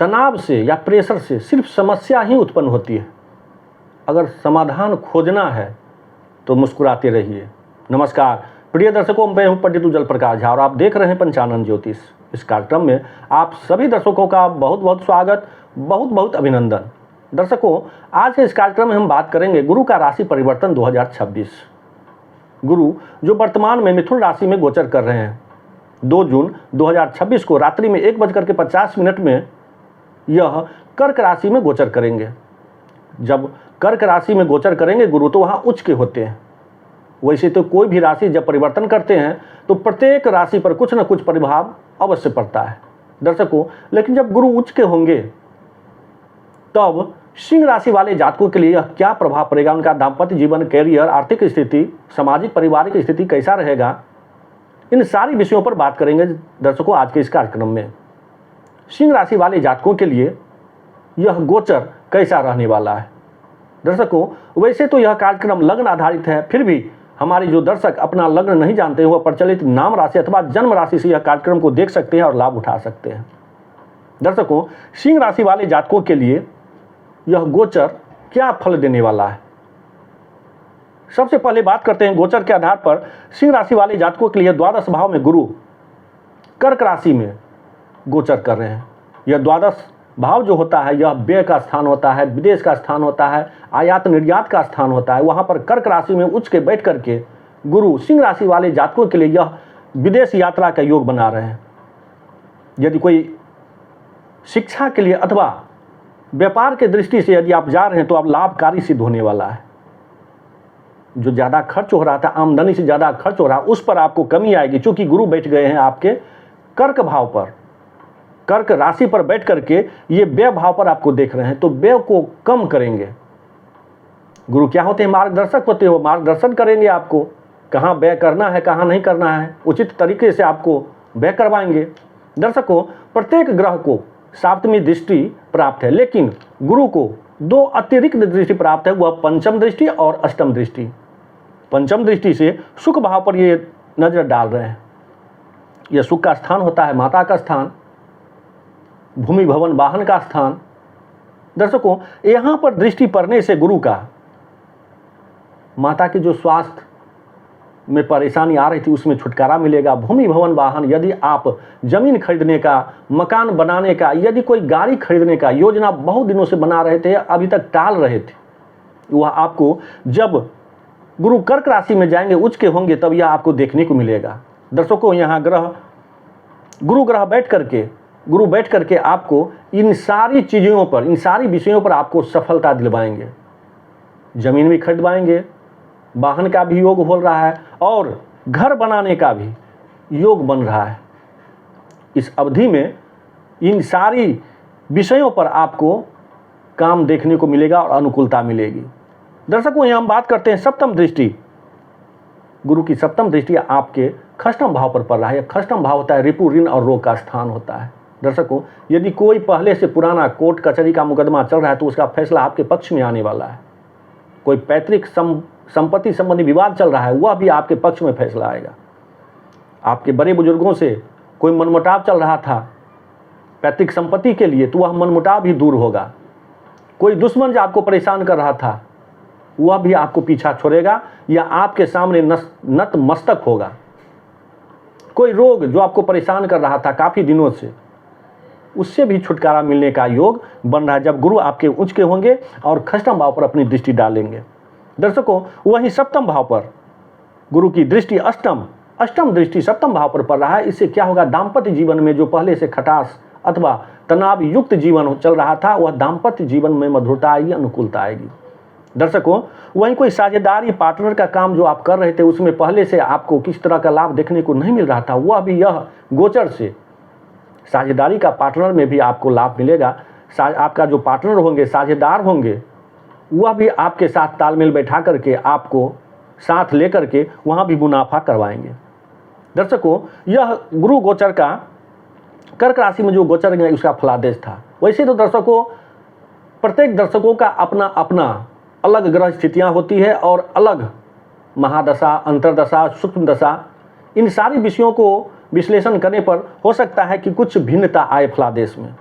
तनाव से या प्रेशर से सिर्फ समस्या ही उत्पन्न होती है। अगर समाधान खोजना है तो मुस्कुराते रहिए। नमस्कार प्रिय दर्शकों, मैं हूं पंडित उज्जवल प्रकाश झा और आप देख रहे हैं पंचानन ज्योतिष। इस कार्यक्रम में आप सभी दर्शकों का बहुत बहुत स्वागत, बहुत बहुत अभिनंदन। दर्शकों, आज के इस कार्यक्रम में हम बात करेंगे गुरु का राशि परिवर्तन 2026। गुरु जो वर्तमान में मिथुन राशि में गोचर कर रहे हैं, 2 जून 2026 को रात्रि में 1:50 में यह कर्क राशि में गोचर करेंगे। जब कर्क राशि में गोचर करेंगे गुरु तो वहाँ उच्च के होते हैं। वैसे तो कोई भी राशि जब परिवर्तन करते हैं तो प्रत्येक राशि पर कुछ न कुछ प्रभाव अवश्य पड़ता है दर्शकों, लेकिन जब गुरु उच्च के होंगे तब सिंह राशि वाले जातकों के लिए क्या प्रभाव पड़ेगा, उनका दाम्पत्य जीवन, कैरियर, आर्थिक स्थिति, सामाजिक पारिवारिक स्थिति कैसा रहेगा, इन सारी विषयों पर बात करेंगे दर्शकों आज के इस कार्यक्रम में। सिंह राशि वाले जातकों के लिए यह गोचर कैसा रहने वाला है। दर्शकों, वैसे तो यह कार्यक्रम लग्न आधारित है, फिर भी हमारे जो दर्शक अपना लग्न नहीं जानते हैं वह प्रचलित नाम राशि अथवा जन्म राशि से यह कार्यक्रम को देख सकते हैं और लाभ उठा सकते हैं। दर्शकों, सिंह राशि वाले जातकों के लिए यह गोचर क्या फल देने वाला है। सबसे पहले बात करते हैं गोचर के आधार पर सिंह राशि वाले जातकों के लिए द्वादश भाव में गुरु कर्क राशि में गोचर कर रहे हैं। यह द्वादश भाव जो होता है यह व्यय का स्थान होता है, विदेश का स्थान होता है, आयात निर्यात का स्थान होता है। वहाँ पर कर्क राशि में उच्च के बैठ करके गुरु सिंह राशि वाले जातकों के लिए यह विदेश यात्रा का योग बना रहे हैं। यदि कोई शिक्षा के लिए अथवा व्यापार के दृष्टि से यदि आप जा रहे हैं तो आप लाभकारी सिद्ध होने वाला है। जो ज़्यादा खर्च हो रहा था, आमदनी से ज़्यादा खर्च हो रहा, उस पर आपको कमी आएगी, क्योंकि गुरु बैठ गए हैं आपके कर्क भाव पर, कर्क राशि पर बैठ करके ये व्यय भाव पर आपको देख रहे हैं, तो व्यय को कम करेंगे। गुरु क्या होते हैं? मार्गदर्शक होते हैं। वो मार्गदर्शन करेंगे आपको, कहाँ व्यय करना है, कहाँ नहीं करना है, उचित तरीके से आपको व्यय करवाएंगे। दर्शकों, प्रत्येक ग्रह को सप्तमी दृष्टि प्राप्त है, लेकिन गुरु को 2 अतिरिक्त दृष्टि प्राप्त है, वह पंचम दृष्टि और अष्टम दृष्टि। पंचम दृष्टि से सुख भाव पर ये नजर डाल रहे हैं। यह सुख का स्थान होता है, माता का स्थान, भूमि भवन वाहन का स्थान। दर्शकों, यहाँ पर दृष्टि पड़ने से गुरु का माता के जो स्वास्थ्य में परेशानी आ रही थी उसमें छुटकारा मिलेगा। भूमि भवन वाहन, यदि आप जमीन खरीदने का, मकान बनाने का, यदि कोई गाड़ी खरीदने का योजना बहुत दिनों से बना रहे थे, अभी तक टाल रहे थे, वह आपको जब गुरु कर्क राशि में जाएंगे, उच्च के होंगे, तब यह आपको देखने को मिलेगा। दर्शकों, यहाँ गुरु बैठ करके आपको इन सारी चीज़ों पर, इन सारी विषयों पर आपको सफलता दिलवाएंगे। जमीन भी खरीदवाएंगे, वाहन का भी योग हो रहा है और घर बनाने का भी योग बन रहा है। इस अवधि में इन सारी विषयों पर आपको काम देखने को मिलेगा और अनुकूलता मिलेगी। दर्शकों, यहाँ हम बात करते हैं सप्तम दृष्टि। गुरु की सप्तम दृष्टि आपके खष्टम भाव पर पड़ रहा है। खष्टम भाव होता है रिपु, ऋण और रोग का स्थान होता है। दर्शकों, यदि कोई पहले से पुराना कोर्ट कचहरी का मुकदमा चल रहा है तो उसका फैसला आपके पक्ष में आने वाला है। कोई पैतृक संपत्ति संबंधी विवाद चल रहा है, वह भी आपके पक्ष में फैसला आएगा। आपके बड़े बुजुर्गों से कोई मनमुटाव चल रहा था पैतृक संपत्ति के लिए, तो वह मनमुटाव भी दूर होगा। कोई दुश्मन जो आपको परेशान कर रहा था वह भी आपको पीछा छोड़ेगा या आपके सामने नत मस्तक होगा। कोई रोग जो आपको परेशान कर रहा था काफ़ी दिनों से, उससे भी छुटकारा मिलने का योग बन रहा है जब गुरु आपके उच्च के होंगे और खष्टम भाव पर अपनी दृष्टि डालेंगे। दर्शकों, वहीं सप्तम भाव पर गुरु की दृष्टि अष्टम दृष्टि सप्तम भाव पर पड़ रहा है। इससे क्या होगा? दाम्पत्य जीवन में जो पहले से खटास अथवा तनाव युक्त जीवन चल रहा था, वह दाम्पत्य जीवन में मधुरता आएगी, अनुकूलता आएगी। दर्शकों, वहीं कोई साझेदारी पार्टनर का काम जो आप कर रहे थे उसमें पहले से आपको किस तरह का लाभ देखने को नहीं मिल रहा था, वह भी यह गोचर से साझेदारी का पार्टनर में भी आपको लाभ मिलेगा। आपका जो पार्टनर होंगे, साझेदार होंगे, वह भी आपके साथ तालमेल बैठा करके आपको साथ लेकर के वहाँ भी मुनाफा करवाएंगे। दर्शकों, यह गुरु गोचर का कर्क राशि में जो गोचर गया उसका फलादेश था। वैसे तो दर्शकों, प्रत्येक दर्शकों का अपना अपना अलग ग्रह स्थितियाँ होती है और अलग महादशा, अंतरदशा, सूक्ष्म दशा, इन सारी विषयों को विश्लेषण करने पर हो सकता है कि कुछ भिन्नता आए फलादेश में।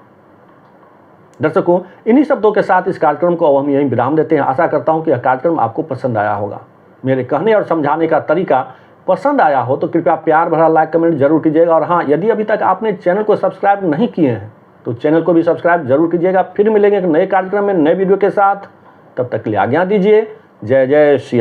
दर्शकों, इन्हीं शब्दों के साथ इस कार्यक्रम को अब हम यहीं विराम देते हैं। आशा करता हूं कि यह कार्यक्रम आपको पसंद आया होगा। मेरे कहने और समझाने का तरीका पसंद आया हो तो कृपया प्यार भरा लाइक कमेंट जरूर कीजिएगा। और हाँ, यदि अभी तक आपने चैनल को सब्सक्राइब नहीं किए हैं तो चैनल को भी सब्सक्राइब जरूर कीजिएगा। फिर मिलेंगे एक नए कार्यक्रम में नए वीडियो के साथ। तब तक के लिए आज्ञा दीजिए। जय जय श्री